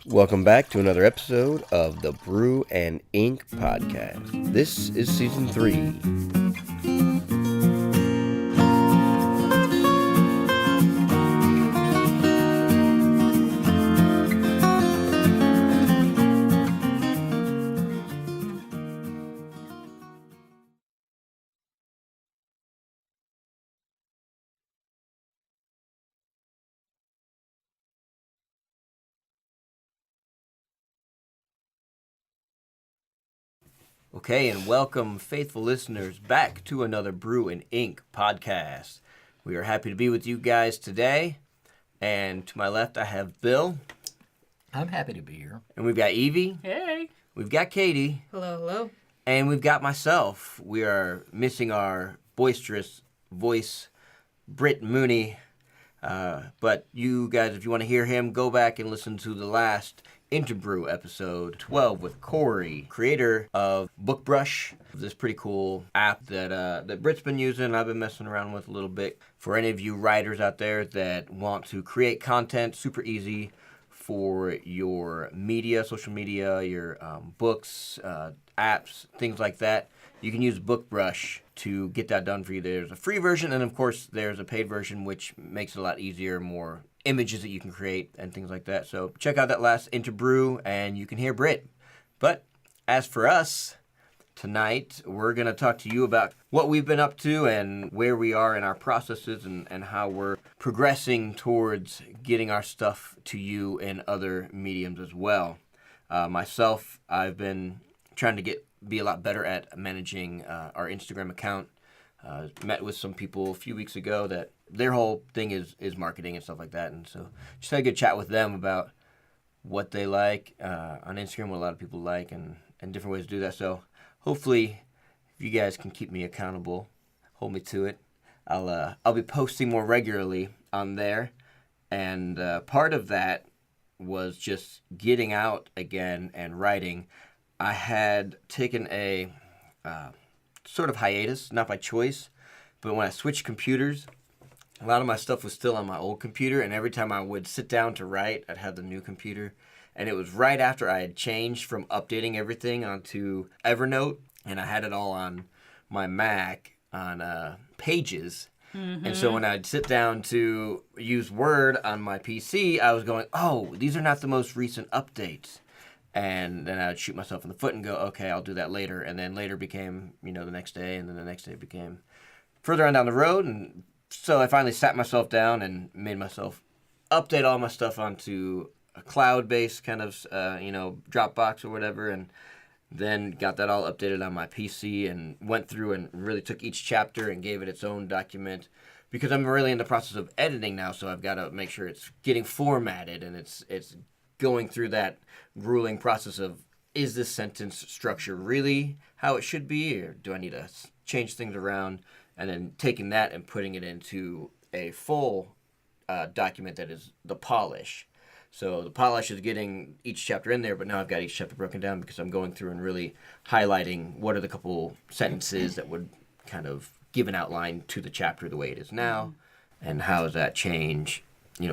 Welcome back to another episode of the Brew and Ink podcast. This is season 3. Okay, and welcome, faithful listeners, back to another Brew and Ink podcast. We are happy to be with you guys today. And to my left, I have Bill. I'm happy to be here. And we've got Evie. Hey. We've got Katie. Hello. And we've got myself. We are missing our boisterous voice, Britt Mooney. But you guys, if you want to hear him, go back and listen to the last Interbrew episode 12 with Corey, creator of BookBrush, this pretty cool app that Britt's been using and I've been messing around with a little bit. For any of you writers out there that want to create content, super easy for your media, social media, your books, apps, things like that. You can use BookBrush to get that done for you. There's a free version, and of course, there's a paid version, which makes it a lot easier, more images that you can create and things like that. So check out that last Interbrew, and you can hear Britt. But as for us, tonight, we're going to talk to you about what we've been up to and where we are in our processes and how we're progressing towards getting our stuff to you in other mediums as well. Myself, I've been trying to be a lot better at managing our Instagram account. Met with some people a few weeks ago that their whole thing is marketing and stuff like that. And so just had a good chat with them about what they like on Instagram, what a lot of people like, and different ways to do that. So hopefully, if you guys can keep me accountable, hold me to it, I'll be posting more regularly on there. And part of that was just getting out again and writing. I had taken a sort of hiatus, not by choice, but when I switched computers, a lot of my stuff was still on my old computer, and every time I would sit down to write, I'd have the new computer. And it was right after I had changed from updating everything onto Evernote, and I had it all on my Mac on Pages. Mm-hmm. And so when I'd sit down to use Word on my PC, I was going, oh, these are not the most recent updates. And then I would shoot myself in the foot and go, okay, I'll do that later. And then later became, the next day, and then the next day became further on down the road. And so I finally sat myself down and made myself update all my stuff onto a cloud-based kind of, Dropbox or whatever, and then got that all updated on my PC and went through and really took each chapter and gave it its own document, because I'm really in the process of editing now, so I've got to make sure it's getting formatted and it's going through that grueling process of, is this sentence structure really how it should be, or do I need to change things around? And then taking that and putting it into a full document that is the polish. So the polish is getting each chapter in there, but now I've got each chapter broken down because I'm going through and really highlighting what are the couple sentences that would kind of give an outline to the chapter the way it is now, and how does that change,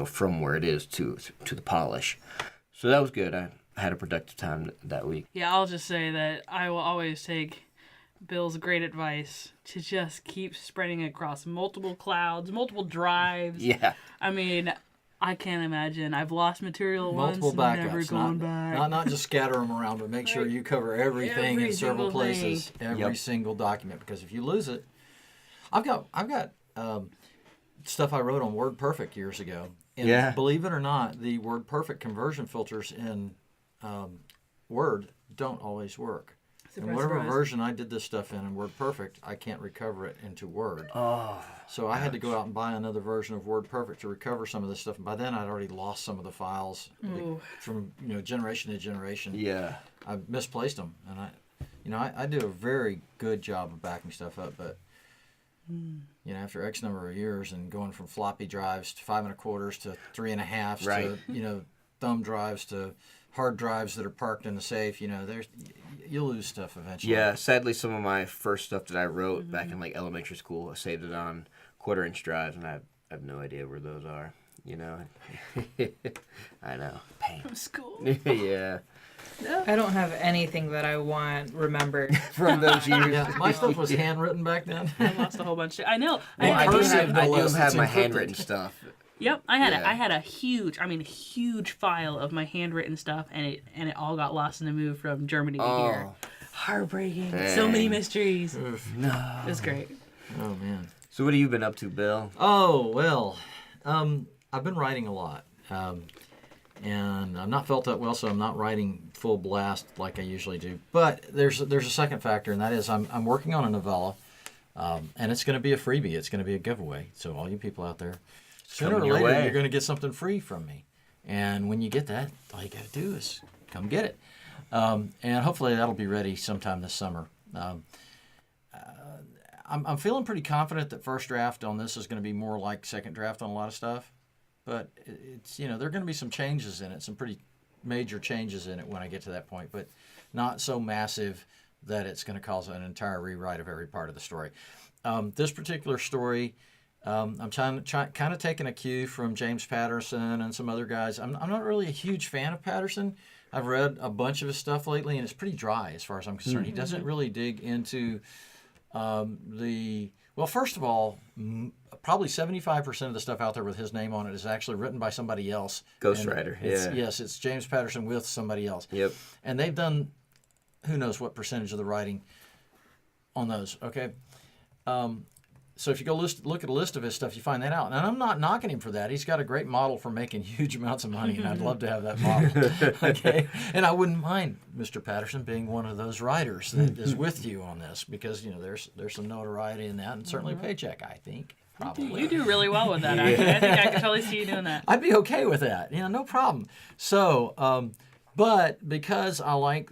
from where it is to the polish. So that was good. I had a productive time that week. Yeah, I'll just say that I will always take Bill's great advice to just keep spreading it across multiple clouds, multiple drives. Yeah. I mean, I can't imagine. I've lost material Multiple once backups, and never gone back. Not just scatter them around, but make sure you cover everything Every in several single places, thing. every single document. Because if you lose it, I've got stuff I wrote on WordPerfect years ago. And believe it or not, the WordPerfect conversion filters in Word don't always work. And whatever version I did this stuff in WordPerfect, I can't recover it into Word. Oh. So I had to go out and buy another version of WordPerfect to recover some of this stuff. And by then, I'd already lost some of the files from generation to generation. Yeah. I misplaced them, and I do a very good job of backing stuff up, but after X number of years and going from floppy drives to 5 1/4 to 3 1/2 right. to thumb drives to hard drives that are parked in the safe, you'll lose stuff eventually. Yeah, sadly, some of my first stuff that I wrote back in elementary school, I saved it on 1/4-inch drives, and I have no idea where those are. You know, I know. Pain. From school. Yeah. I don't have anything that I want remembered. From those years. Yeah, my stuff was handwritten back then. I lost a whole bunch. I know. Well, I do cursive, no have less, it's my encrypted. handwritten stuff. Yep, I had Yeah. I had a huge file of my handwritten stuff, and it all got lost in the move from Germany to here. Heartbreaking. So many Dang. mysteries. No. It was great. Oh man. So what have you been up to, Bill? Oh well, I've been writing a lot, and I'm not felt that well, so I'm not writing full blast like I usually do. But there's a second factor, and that is I'm working on a novella, and it's going to be a freebie. It's going to be a giveaway. So all you people out there, sooner or coming your later way. you're going to get something free from me. And when you get that, all you got to do is come get it, and hopefully that'll be ready sometime this summer. I'm feeling pretty confident that first draft on this is going to be more like second draft on a lot of stuff, but it's there are going to be some changes in it, some pretty major changes in it when I get to that point, but not so massive that it's going to cause an entire rewrite of every part of the story. This particular story, I'm kind of taking a cue from James Patterson and some other guys. I'm not really a huge fan of Patterson. I've read a bunch of his stuff lately, and it's pretty dry as far as I'm concerned. He doesn't really dig into first of all, probably 75% of the stuff out there with his name on it is actually written by somebody else. Ghostwriter, yeah. Yes, it's James Patterson with somebody else. Yep. And they've done who knows what percentage of the writing on those, okay? So if you go look at a list of his stuff, you find that out. And I'm not knocking him for that. He's got a great model for making huge amounts of money, and I'd love to have that model. Okay, and I wouldn't mind Mr. Patterson being one of those writers that is with you on this, because there's some notoriety in that, and certainly a paycheck, I think. Probably. You do really well with that, actually. I think I can totally see you doing that. I'd be okay with that. No problem. So, but because I like,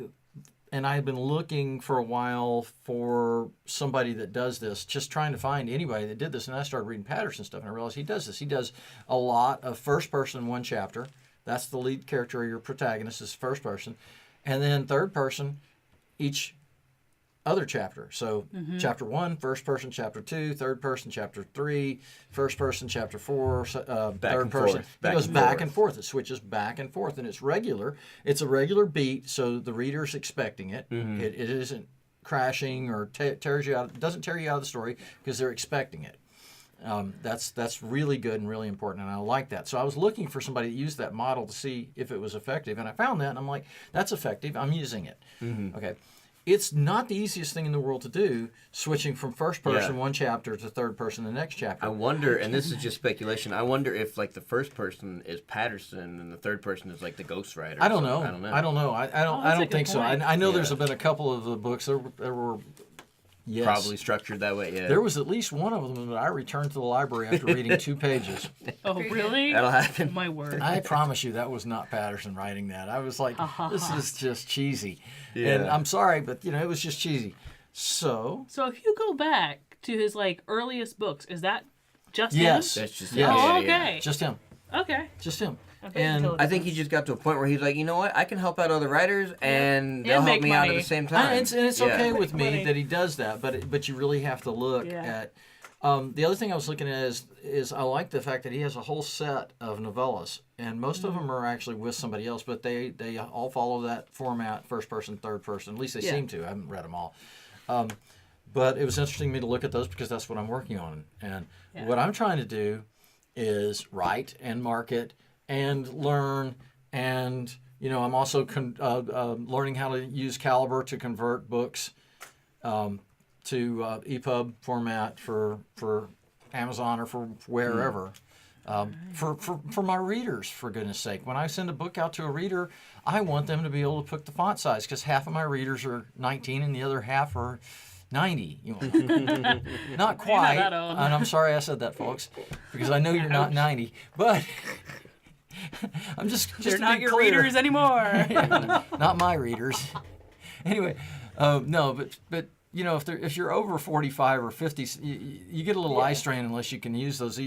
and I've been looking for a while for somebody that does this, just trying to find anybody that did this, and I started reading Patterson stuff, and I realized he does this. He does a lot of first person, one chapter. That's the lead character or your protagonist is first person. And then third person, each other chapter. So chapter 1, first person, chapter 2, third person, chapter 3, first person, chapter 4, third person. It goes back and forth. It switches back and forth, and it's regular. It's a regular beat, so the reader's expecting it. It isn't crashing or tears you out. It doesn't tear you out of the story because they're expecting it. That's really good and really important, and I like that. So I was looking for somebody that used that model to see if it was effective, and I found that, and I'm like, that's effective. I'm using it. Okay. It's not the easiest thing in the world to do, switching from first person one chapter to third person the next chapter. I wonder, and this is just speculation, I wonder if like the first person is Patterson and the third person is like the ghostwriter. I don't know. I don't know. I don't think so. I know there's Yeah. been a couple of the books there were. Yes. Probably structured that way, yeah. There was at least one of them that I returned to the library after reading 2 pages. Oh, really? That'll happen. My word. I promise you that was not Patterson writing that. I was like, this is just cheesy. Yeah. And I'm sorry, but it was just cheesy. So So if you go back to his earliest books, is that just yes. him? That's just Yes. Oh, yeah, okay. yeah. Just him. Okay. Just him. Okay, And until- I think he just got to a point where he's like, you know what, I can help out other writers and they'll help make me out at money. the same time. it's Yeah. okay with me Funny. that he does that, but you really have to look Yeah. at. The other thing I was looking at is I like the fact that he has a whole set of novellas, and most of them are actually with somebody else, but they all follow that format: first person, third person. At least they seem to. I haven't read them all, but it was interesting to me to look at those because that's what I'm working on, and what I'm trying to do is write and market and learn, and I'm also learning how to use Calibre to convert books to EPUB format for Amazon or for wherever. For my readers, for goodness sake. When I send a book out to a reader, I want them to be able to pick the font size because half of my readers are 19 and the other half are 90. Not quite. that old. And I'm sorry I said that, folks, because I know you're not 90. But I'm just They're to not be your clear. readers anymore. Not my readers. Anyway, no, but if you're over 45 or 50, you get a little eye strain unless you can use those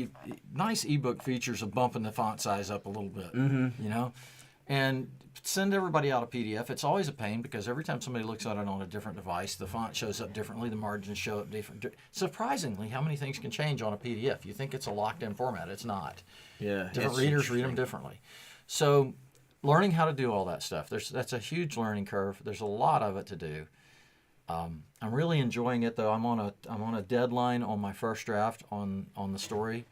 nice ebook features of bumping the font size up a little bit. And send everybody out a PDF. It's always a pain because every time somebody looks at it on a different device, the font shows up differently, the margins show up different. Surprisingly, how many things can change on a PDF? You think it's a locked-in format. It's not. Yeah. Different readers read them differently. So learning how to do all that stuff, that's a huge learning curve. There's a lot of it to do. I'm really enjoying it, though. I'm on a deadline on my first draft on the story,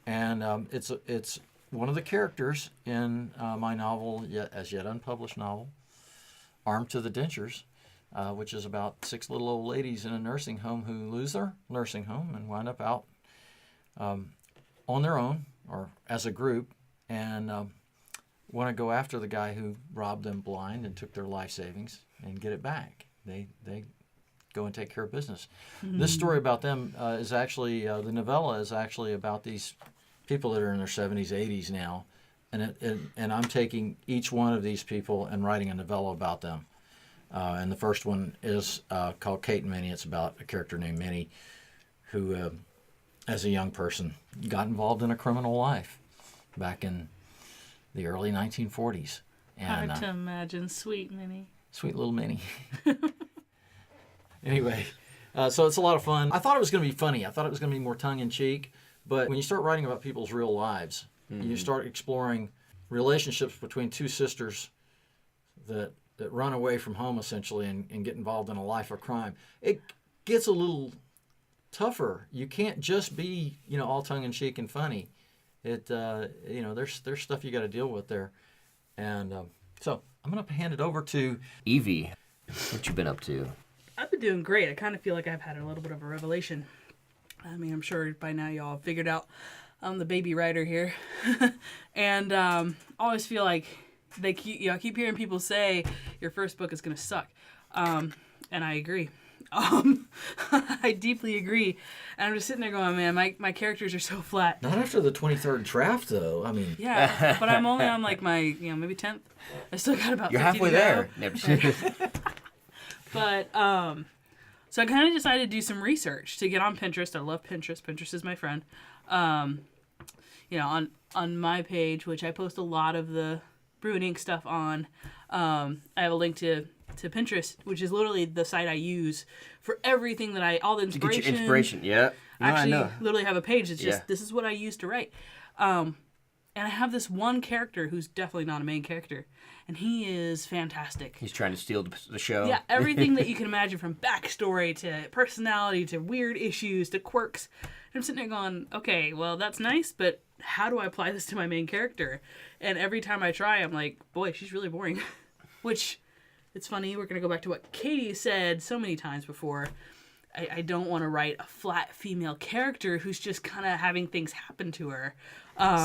and it's one of the characters in my novel, as yet unpublished novel, Armed to the Dentures, which is about 6 little old ladies in a nursing home who lose their nursing home and wind up out on their own or as a group, and want to go after the guy who robbed them blind and took their life savings and get it back. They go and take care of business. Mm-hmm. This story about them is actually, the novella is actually about these people that are in their 70s, 80s now, and I'm taking each one of these people and writing a novella about them. And the first one is called Kate and Minnie. It's about a character named Minnie who, as a young person, got involved in a criminal life back in the early 1940s. And, hard to imagine, sweet Minnie. Sweet little Minnie. Anyway, so it's a lot of fun. I thought it was going to be funny. I thought it was going to be more tongue-in-cheek. But when you start writing about people's real lives, you start exploring relationships between two sisters that run away from home, essentially, and get involved in a life of crime. It gets a little tougher. You can't just be, all tongue-in-cheek and funny. There's stuff you got to deal with there. And so I'm going to hand it over to Evie. What you been up to? I've been doing great. I kind of feel like I've had a little bit of a revelation. I mean, I'm sure by now y'all have figured out I'm the baby writer here. And I always feel like I keep hearing people say your first book is going to suck. And I agree. I deeply agree. And I'm just sitting there going, man, my characters are so flat. Not after the 23rd draft, though. I mean... Yeah, but I'm only on like my, maybe 10th. I still got about 50 You're halfway there. But, so I kind of decided to do some research to get on Pinterest. I love Pinterest. Pinterest is my friend. On my page, which I post a lot of the Brew and Ink stuff on, I have a link to Pinterest, which is literally the site I use for everything that all the inspiration. To get your inspiration, yeah. No, actually, I know. Literally have a page. It's just, this is what I use to write. And I have this one character who's definitely not a main character. And he is fantastic. He's trying to steal the show. Yeah, everything that you can imagine, from backstory to personality to weird issues to quirks. And I'm sitting there going, okay, well, that's nice, but how do I apply this to my main character? And every time I try, I'm like, boy, she's really boring. Which, it's funny, we're going to go back to what Katie said so many times before. I don't want to write a flat female character who's just kind of having things happen to her.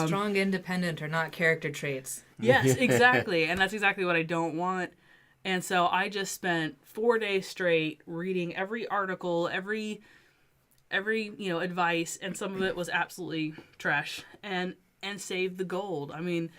Strong, independent are not character traits. Yes, exactly. And that's exactly what I don't want. And so I just spent 4 days straight reading every article, every advice, and some of it was absolutely trash, and saved the gold. I mean,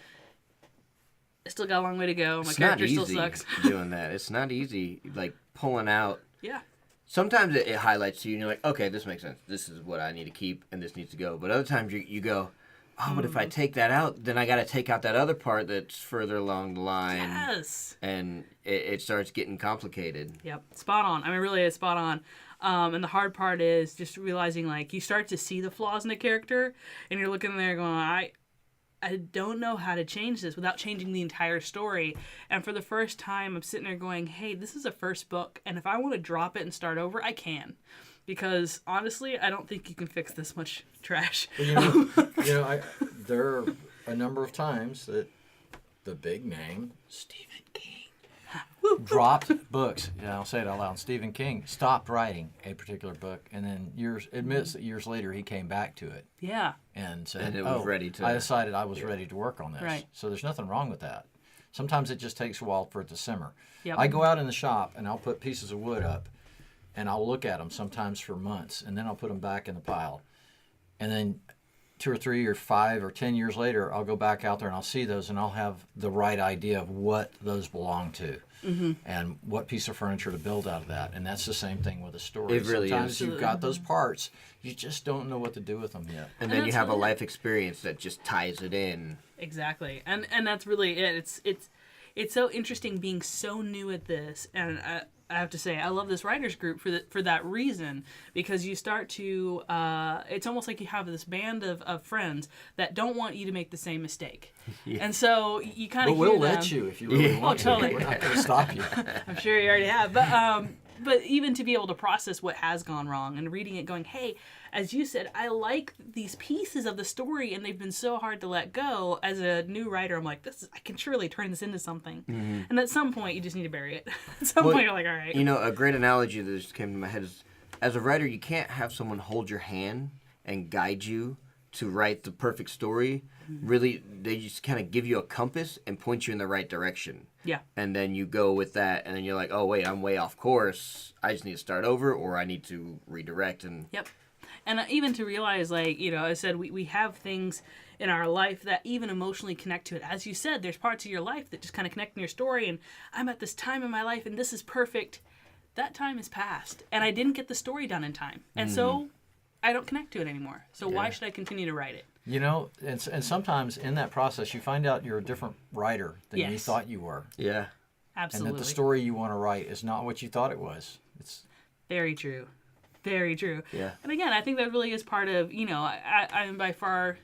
I still got a long way to go. My character still sucks. Doing that. It's not easy, like pulling out. Yeah. Sometimes it highlights to you and you're like, okay, this makes sense. This is what I need to keep and this needs to go. But other times you go, oh, but if I take that out, then I got to take out that other part that's further along the line. Yes. And it starts getting complicated. Yep. Spot on. I mean, really, it's spot on. And the hard part is just realizing, like, you start to see the flaws in a character, and you're looking there going, I don't know how to change this without changing the entire story. And for the first time, I'm sitting there going, hey, this is a first book, and if I want to drop it and start over, I can. Because, honestly, I don't think you can fix this much trash. Well, there are a number of times that the big name, Stephen King, dropped books. Yeah, I'll say it out loud. Stephen King stopped writing a particular book, and then admits that years later he came back to it. Yeah. And said, and it was ready to. I decided I was ready to work on this. Right. So there's nothing wrong with that. Sometimes it just takes a while for it to simmer. Yep. I go out in the shop and I'll put pieces of wood up, and I'll look at them sometimes for months, and then I'll put them back in the pile. And then 2 or 3 or 5 or 10 years later, I'll go back out there and I'll see those, and I'll have the right idea of what those belong to. Mm-hmm. And what piece of furniture to build out of that. And that's the same thing with a story. It really Sometimes is. you've got those parts, you just don't know what to do with them yet. And then you have a life experience that just ties it in. Exactly. And that's really it. it's so interesting being so new at this, and I have to say I love this writers group for that reason, because you start to it's almost like you have this band of friends that don't want you to make the same mistake, and so you kind of we'll let you if you really want to. Totally. We're not going to stop you. I'm sure you already have, but even to be able to process what has gone wrong and reading it going, hey, as you said, I like these pieces of the story and they've been so hard to let go. As a new writer, I'm like, I can surely turn this into something. Mm-hmm. And at some point, you just need to bury it. At some point, you're like, all right. You know, a great analogy that just came to my head is, as a writer, you can't have someone hold your hand and guide you to write the perfect story. Mm-hmm. Really, they just kind of give you a compass and point you in the right direction. Yeah. And then you go with that, and then you're like, oh, wait, I'm way off course. I just need to start over, or I need to redirect. And Yep. And even to realize, like, you know, I said, we have things in our life that even emotionally connect to it. As you said, there's parts of your life that just kind of connect in your story, and I'm at this time in my life, and this is perfect. That time is past, and I didn't get the story done in time. And so I don't connect to it anymore. So why should I continue to write it? You know, and sometimes in that process, you find out you're a different writer than you thought you were. Yeah. Absolutely. And that the story you want to write is not what you thought it was. It's very true. Very true. Yeah. And again, I think that really is part of, you know, I'm by far,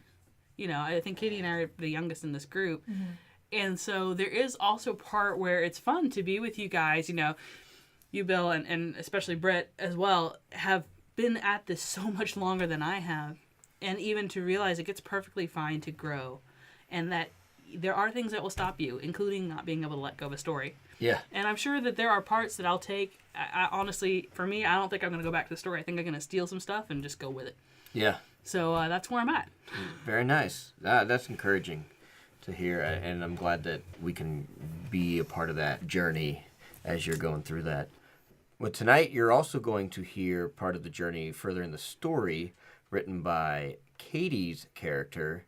you know, I think Katie and I are the youngest in this group. Mm-hmm. And so there is also part where it's fun to be with you guys, you know, you, Bill, and especially Brett as well, have been at this so much longer than I have. And even to realize it gets perfectly fine to grow, and that there are things that will stop you, including not being able to let go of a story. Yeah. And I'm sure that there are parts that I'll take. I honestly, for me, I don't think I'm going to go back to the story. I think I'm going to steal some stuff and just go with it. Yeah. So that's where I'm at. Very nice. That's encouraging to hear, and I'm glad that we can be a part of that journey as you're going through that. Well, tonight you're also going to hear part of the journey further in the story, written by Katie's character,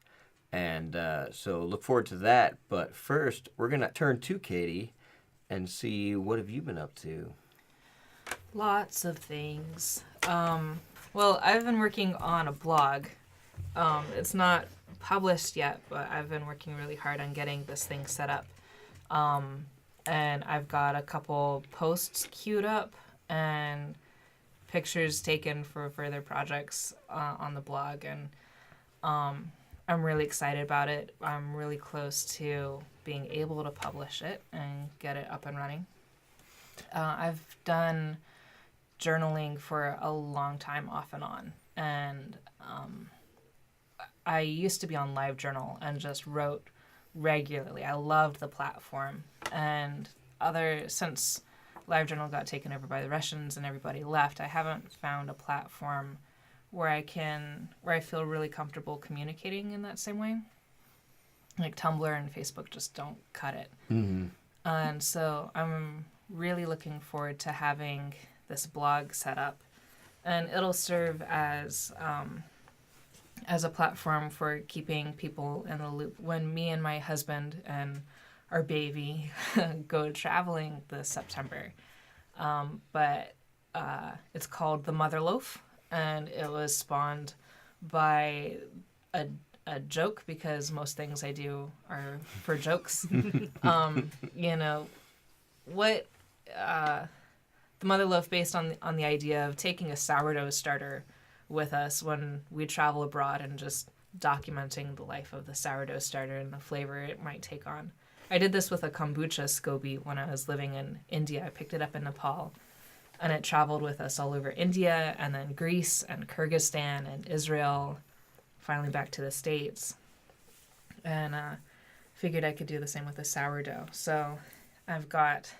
and so look forward to that. But first, we're going to turn to Katie and see, what have you been up to? Lots of things. Well, I've been working on a blog. It's not published yet, but I've been working really hard on getting this thing set up. And I've got a couple posts queued up and pictures taken for further projects on the blog, and I'm really excited about it. I'm really close to being able to publish it and get it up and running. I've done journaling for a long time off and on, and I used to be on LiveJournal and just wrote regularly. I loved the platform, and since LiveJournal got taken over by the Russians and everybody left, I haven't found a platform where I feel really comfortable communicating in that same way. Like Tumblr and Facebook just don't cut it. Mm-hmm. And so I'm really looking forward to having this blog set up, and it'll serve as a platform for keeping people in the loop when me and my husband and our baby go traveling this September. But it's called The Mother Loaf, and it was spawned by a joke, because most things I do are for jokes. You know, what The Mother Loaf based on the idea of taking a sourdough starter with us when we travel abroad and just documenting the life of the sourdough starter and the flavor it might take on. I did this with a kombucha SCOBY when I was living in India. I picked it up in Nepal, and it traveled with us all over India, and then Greece and Kyrgyzstan and Israel, finally back to the States. And figured I could do the same with the sourdough. So I've got...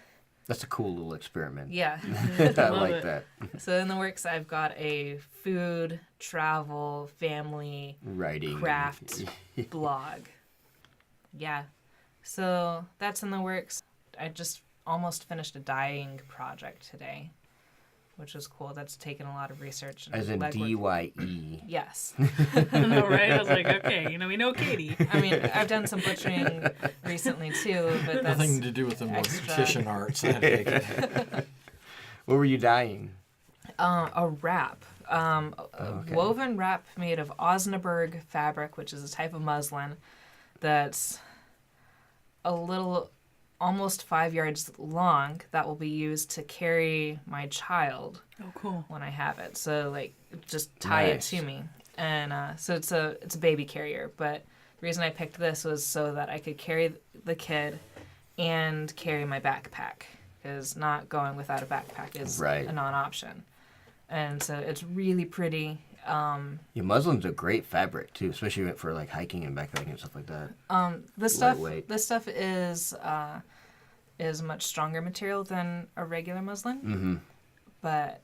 That's a cool little experiment. Yeah. I like that. So in the works, I've got a food, travel, family, writing, craft blog. Yeah. So that's in the works. I just almost finished a dyeing project today, which was cool. That's taken a lot of research. And as in D-Y-E. Yes. No, right? I was like, okay, you know, we know Katie. I mean, I've done some butchering recently too, but that's nothing to do with the mortician arts. I take it. What were you dyeing? A wrap. Okay. Woven wrap made of Osnaburg fabric, which is a type of muslin that's a little almost 5 yards long that will be used to carry my child. Oh, cool. When I have it. So, like, just tie it to me. And so it's a baby carrier. But the reason I picked this was so that I could carry the kid and carry my backpack. Because not going without a backpack is a non-option. And so it's really pretty. Muslin's a great fabric too, especially for like hiking and backpacking and stuff like that. This stuff is much stronger material than a regular muslin. Mm-hmm. But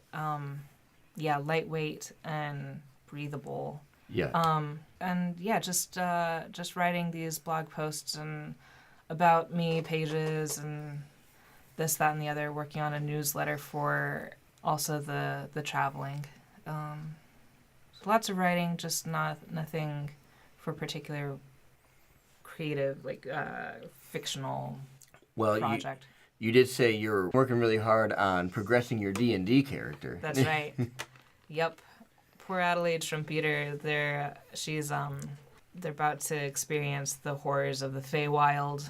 lightweight and breathable. Yeah. Just writing these blog posts and about me pages and this, that, and the other. Working on a newsletter for also the traveling. Lots of writing, just nothing for particular creative, like fictional project. You did say you're working really hard on progressing your D&D character. That's right. Yep. Poor Adelaide Schrumpeder, they're about to experience the horrors of the Feywild,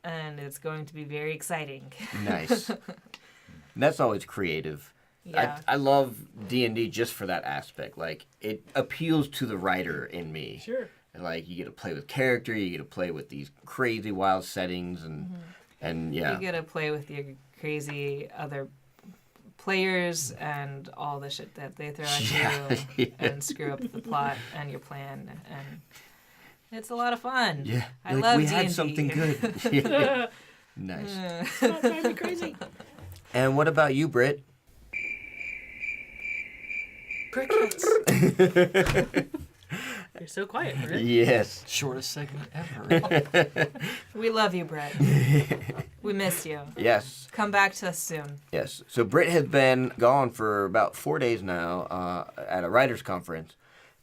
and it's going to be very exciting. Nice. That's always creative. Yeah. I love D&D just for that aspect. Like, it appeals to the writer in me. Sure. Like, you get to play with character, you get to play with these crazy wild settings, and yeah. You get to play with your crazy other players and all the shit that they throw at you and screw up the plot and your plan, and it's a lot of fun. Yeah. I love we D&D. had something good. Yeah. Nice. It's not driving me crazy. And what about you, Britt? Crickets. You're so quiet, Britt. Yes. Shortest segment ever. We love you, Brett. We miss you. Yes. Come back to us soon. Yes. So Britt has been gone for about 4 days now at a writers' conference.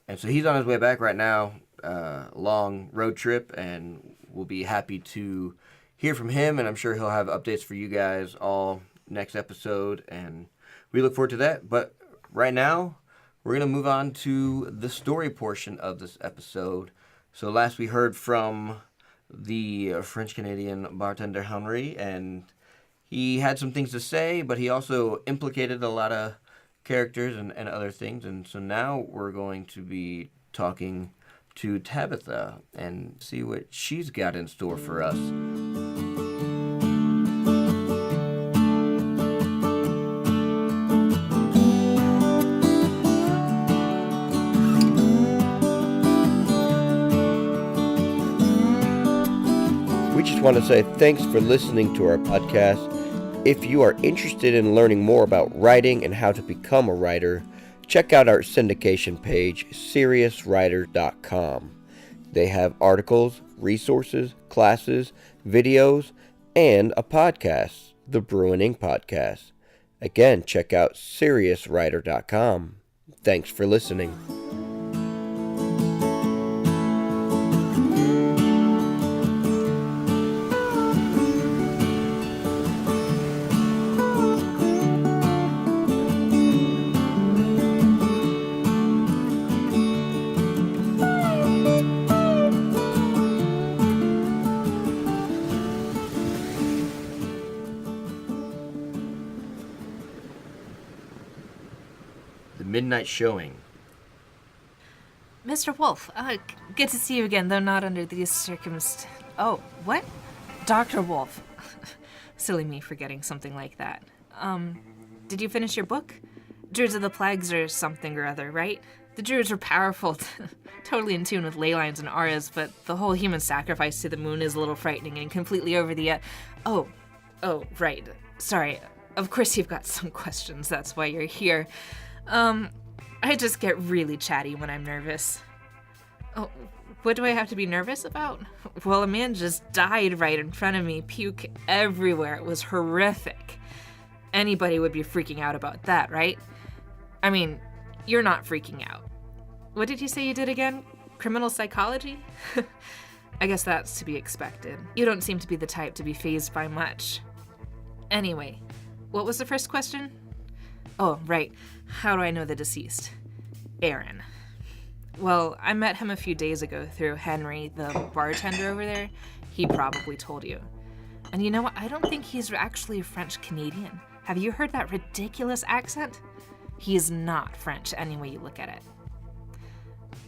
And so he's on his way back right now, long road trip, and we'll be happy to hear from him, and I'm sure he'll have updates for you guys all next episode, and we look forward to that. But right now, we're going to move on to the story portion of this episode. So last we heard from the French-Canadian bartender Henry, and he had some things to say, but he also implicated a lot of characters and other things. And so now we're going to be talking to Tabitha and see what she's got in store for us. We just want to say thanks for listening to our podcast. If you are interested in learning more about writing and how to become a writer, check out our syndication page, seriouswriter.com. They have articles, resources, classes, videos, and a podcast, the Brew and Ink Podcast. Again, check out seriouswriter.com. Thanks for listening. Midnight showing. Mr. Wolf, good to see you again, though not under these circumstances. Oh, what? Dr. Wolf. Silly me forgetting something like that. Did you finish your book? Druids of the Plagues or something or other, right? The Druids were powerful, totally in tune with ley lines and auras, but the whole human sacrifice to the moon is a little frightening and completely over the... Oh, right. Sorry. Of course you've got some questions, that's why you're here. I just get really chatty when I'm nervous. Oh, what do I have to be nervous about? Well, a man just died right in front of me, puke everywhere. It was horrific. Anybody would be freaking out about that, right? I mean, you're not freaking out. What did you say you did again? Criminal psychology? I guess that's to be expected. You don't seem to be the type to be fazed by much. Anyway, what was the first question? Oh, right. How do I know the deceased? Aaron. Well, I met him a few days ago through Henry, the bartender over there. He probably told you. And you know what? I don't think he's actually French Canadian. Have you heard that ridiculous accent? He is not French any way you look at it.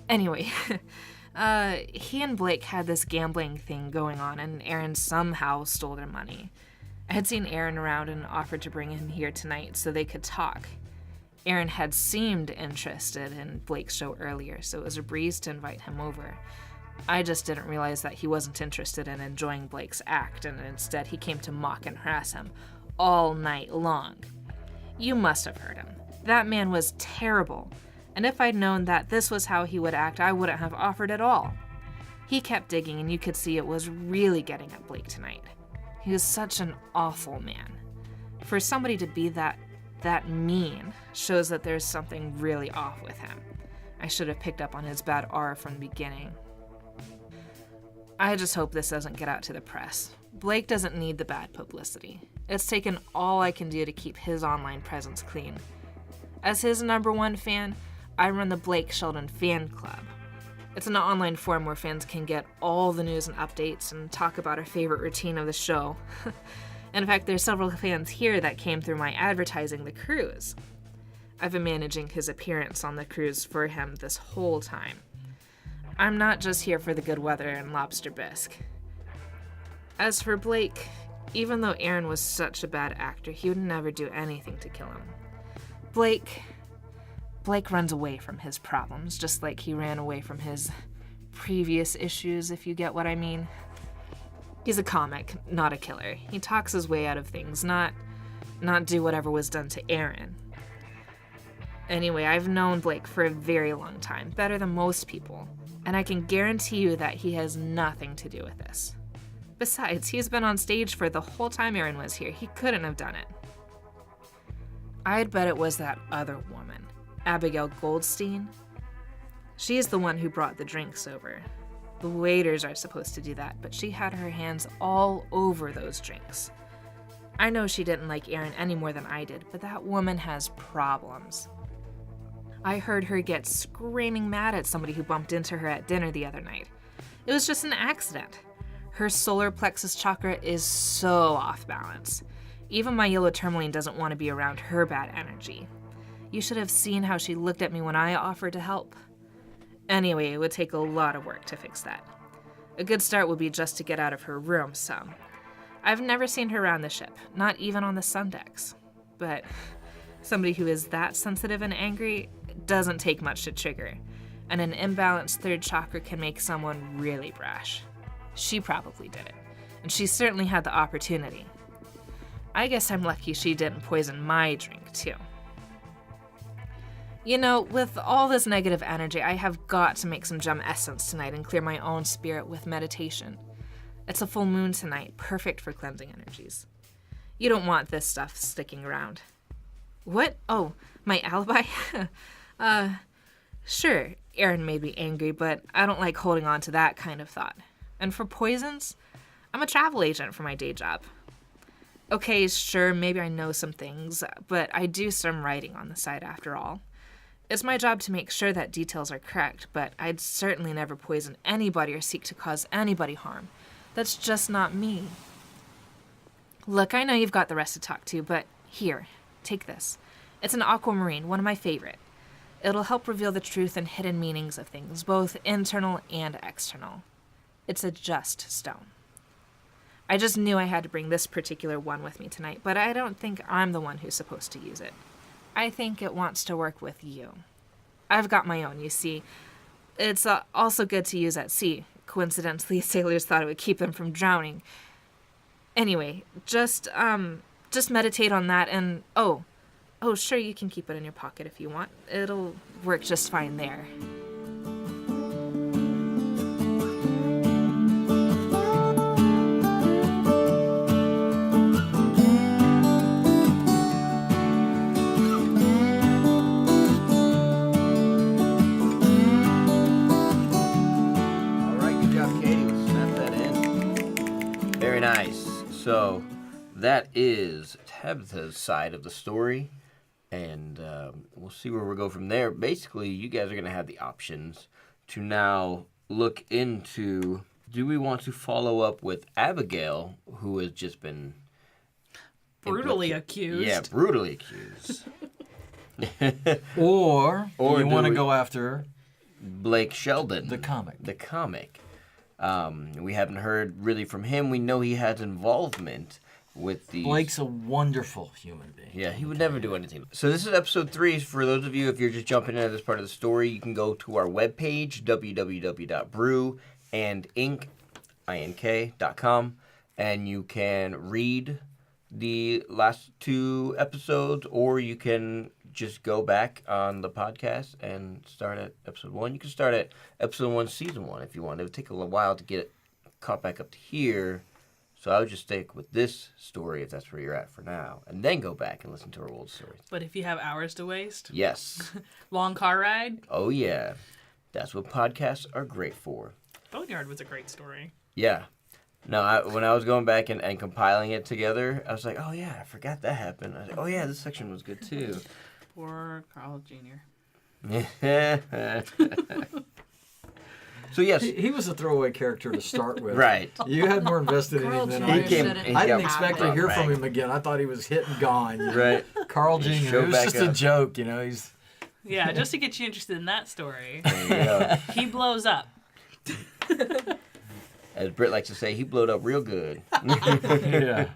Anyway, he and Blake had this gambling thing going on, and Aaron somehow stole their money. I had seen Aaron around and offered to bring him here tonight so they could talk. Aaron had seemed interested in Blake's show earlier, so it was a breeze to invite him over. I just didn't realize that he wasn't interested in enjoying Blake's act, and instead he came to mock and harass him all night long. You must have heard him. That man was terrible, and if I'd known that this was how he would act, I wouldn't have offered at all. He kept digging, and you could see it was really getting at Blake tonight. He was such an awful man. For somebody to be that mean shows that there's something really off with him. I should have picked up on his bad aura from the beginning. I just hope this doesn't get out to the press. Blake doesn't need the bad publicity. It's taken all I can do to keep his online presence clean. As his #1 fan, I run the Blake Sheldon Fan Club. It's an online forum where fans can get all the news and updates and talk about our favorite routine of the show. In fact, there's several fans here that came through my advertising the cruise. I've been managing his appearance on the cruise for him this whole time. I'm not just here for the good weather and lobster bisque. As for Blake, even though Aaron was such a bad actor, he would never do anything to kill him. Blake runs away from his problems, just like he ran away from his previous issues, if you get what I mean. He's a comic, not a killer. He talks his way out of things, not do whatever was done to Aaron. Anyway, I've known Blake for a very long time, better than most people, and I can guarantee you that he has nothing to do with this. Besides, he's been on stage for the whole time Aaron was here. He couldn't have done it. I'd bet it was that other woman, Abigail Goldstein. She's the one who brought the drinks over. The waiters are supposed to do that, but she had her hands all over those drinks. I know she didn't like Aaron any more than I did, but that woman has problems. I heard her get screaming mad at somebody who bumped into her at dinner the other night. It was just an accident. Her solar plexus chakra is so off balance. Even my yellow tourmaline doesn't want to be around her bad energy. You should have seen how she looked at me when I offered to help. Anyway, it would take a lot of work to fix that. A good start would be just to get out of her room some. I've never seen her around the ship, not even on the sun decks. But somebody who is that sensitive and angry doesn't take much to trigger, and an imbalanced third chakra can make someone really brash. She probably did it, and she certainly had the opportunity. I guess I'm lucky she didn't poison my drink, too. You know, with all this negative energy, I have got to make some gem essence tonight and clear my own spirit with meditation. It's a full moon tonight, perfect for cleansing energies. You don't want this stuff sticking around. What? Oh, my alibi? Sure, Aaron made me angry, but I don't like holding on to that kind of thought. And for poisons, I'm a travel agent for my day job. Okay, sure, maybe I know some things, but I do some writing on the side after all. It's my job to make sure that details are correct, but I'd certainly never poison anybody or seek to cause anybody harm. That's just not me. Look, I know you've got the rest to talk to, but here, take this. It's an aquamarine, one of my favorite. It'll help reveal the truth and hidden meanings of things, both internal and external. It's a just stone. I just knew I had to bring this particular one with me tonight, but I don't think I'm the one who's supposed to use it. I think it wants to work with you. I've got my own, you see. It's also good to use at sea. Coincidentally, sailors thought it would keep them from drowning. Anyway, just meditate on that and, oh, sure, you can keep it in your pocket if you want. It'll work just fine there. So that is Tabitha's side of the story, and we'll see where we go from there. Basically, you guys are going to have the options to now look into do we want to follow up with Abigail, who has just been Brutally accused. Yeah, brutally accused. Or Or you do want to we- go after Blake Sheldon. the comic. The comic. We haven't heard really from him. We know he has involvement with the... Blake's a wonderful human being. Yeah, he would never do anything. So this is episode 3. For those of you, if you're just jumping into this part of the story, you can go to our webpage, www.brewandink.com, and you can read the last 2 episodes, or you can just go back on the podcast and start at episode 1. You can start at episode 1, season 1 if you want. It would take a little while to get caught back up to here. So I would just stick with this story if that's where you're at for now, and then go back and listen to our old stories. But if you have hours to waste, Yes. long car ride, Oh, yeah. That's what podcasts are great for. Boneyard was a great story. Yeah. No, when I was going back and compiling it together, I was like, oh, yeah, I forgot that happened. I was like, oh, yeah, this section was good, too. Or Carl Jr. So, yes. He was a throwaway character to start with. Right. You had more invested in him than I He came- did. he I didn't got expect to brought hear back. from him again. I thought he was hit and gone. You know? Right. Carl Jr. Show It was back just a up. joke, you know. He's Yeah, just to get you interested in that story. There you go. He blows up. As Britt likes to say, he blowed up real good. yeah.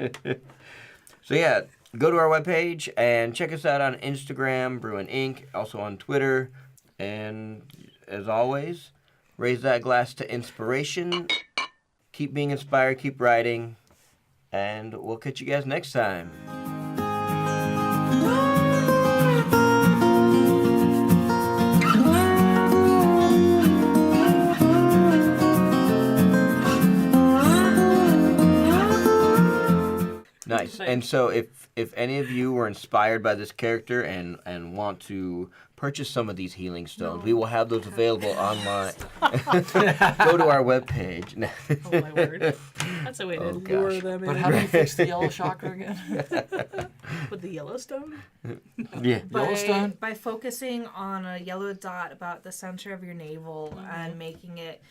So yeah, go to our webpage and check us out on Instagram, Brew and Ink, also on Twitter. And as always, raise that glass to inspiration. Keep being inspired, keep writing, and we'll catch you guys next time. Nice. And so if any of you were inspired by this character and want to purchase some of these healing stones, we will have those available online. Go to our webpage. Oh my word. That's a way to Oh, lure gosh. them But in. how do you fix the yellow chakra again? With the Yellowstone? Yeah. Yellowstone? By focusing on a yellow dot about the center of your navel and making it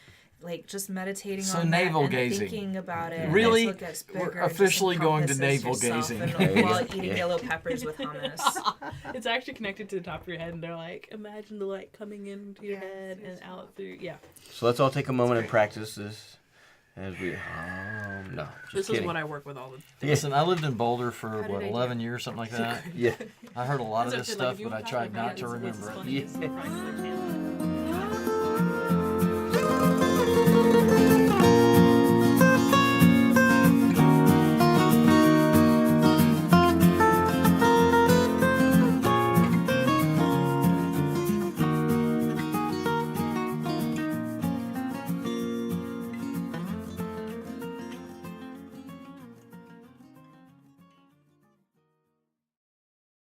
like just meditating So on navel that and gazing. thinking about it. Really? until it gets We're bigger and just officially going to encompasses navel yourself gazing. and, There you while go. eating Yeah. yellow peppers with hummus. It's actually connected to the top of your head, and they're like, imagine the light coming into your head and out through. Yeah. So let's all take a moment and practice this as we. No, just This kidding. is what I work with all the Yeah. Listen, I lived in Boulder for, How did what, I do? 11 years, something like that. Yeah. I heard a lot of That's this what I stuff, feel but I like, tried if not to it's remember it. funny, it's Yeah. surprisingly can't.